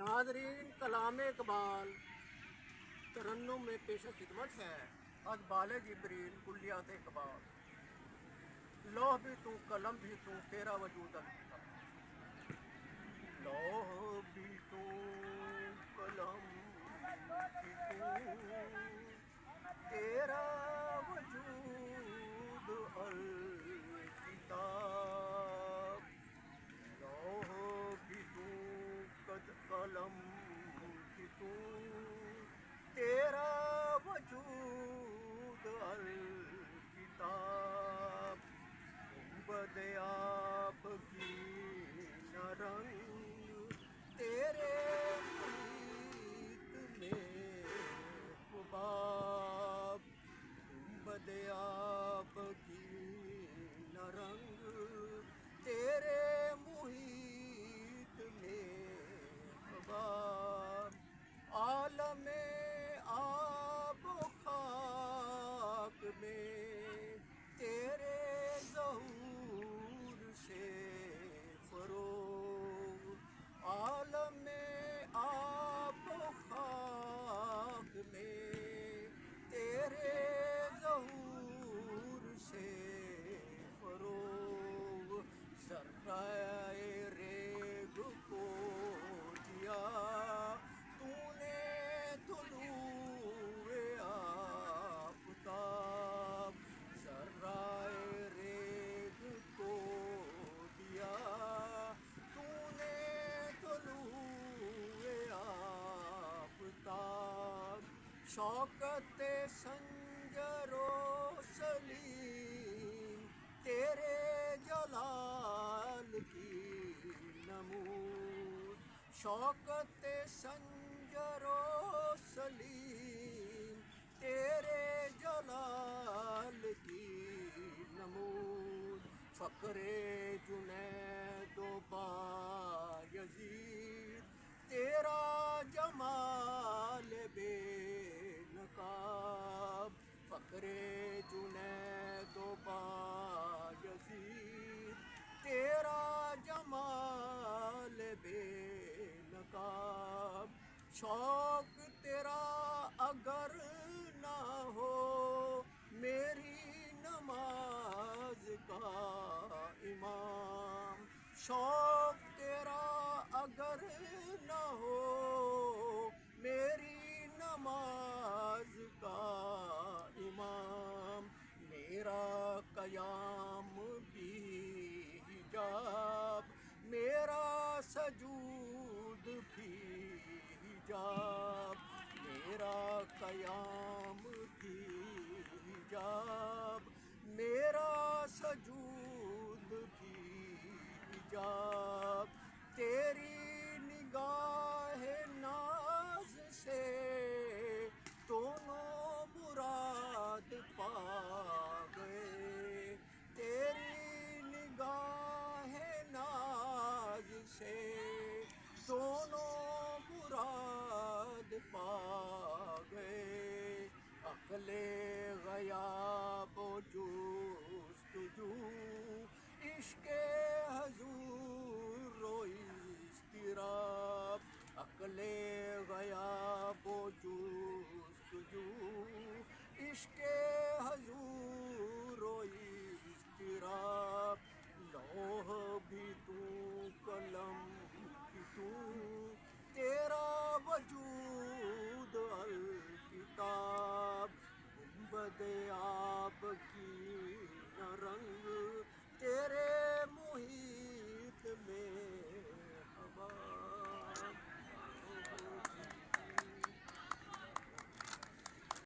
Nadreen, कलाम इकबाल तरन्नुम में पेश खिदमत है। अज बाले जिब्रील कुल्लियात इकबाल। लौह भी तू कलम भी तू तेरा वजूद अलविदा। लौह भी तू कलम भी तू तेरा वजूद अलकिताब। लौह भी तू कलम भी तू तेरा वजूद अलकिताब। गुंबद आब की न रंग तेरे मुहीत में हुबाब। गुंबद आब की न रंग तेरे मुहीत में हुबाब। आलम आब खाक में तेरे ज़हूर से फ़रोग़। आलम आब खाक में तेरे ज़हूर से फ़रोग़। ज़र्राए रेग को दिया तूने तुलूए आफ़ताब। ज़र्राए रेग को दिया तूने तुलूए आफ़ताब। शौकत संजरो सलीम तेरे जलाल की नमूद। शौकत संजरो सलीम तेरे जलाल की नमूद। फ़क्रे जुनैद बायज़ीद तेरा जमाल बेनकाब। फ़क्रे जुनैद बायज़ीद तेरा जमाल बेनकाब। शौक तेरा अगर ना हो मेरी नमाज का इमाम। शौक तेरा अगर ना हो मेरी नमाज का इमाम। मेरा क़याम भी हिजाब मेरा सजूद भी हिजाब। मेरा क़याम भी हिजाब मेरा सजूद भी हिजाब। तेरी निगाह नाज से दोनों मुराद पा गए। तेरी निगाह नाज से दोनों मुराद पा गए। अक़ले ग़याब जुस्तजू इश्क़े हज़ूर रोई इज़्तिराब। अक़ले ग़याब जुस्तजू इश्क़े हज़ूर रोई इज़्तिराब। लौह भी तू कलम भी तू तेरा वजूद अलकिताब। गुंबद आब की न रंग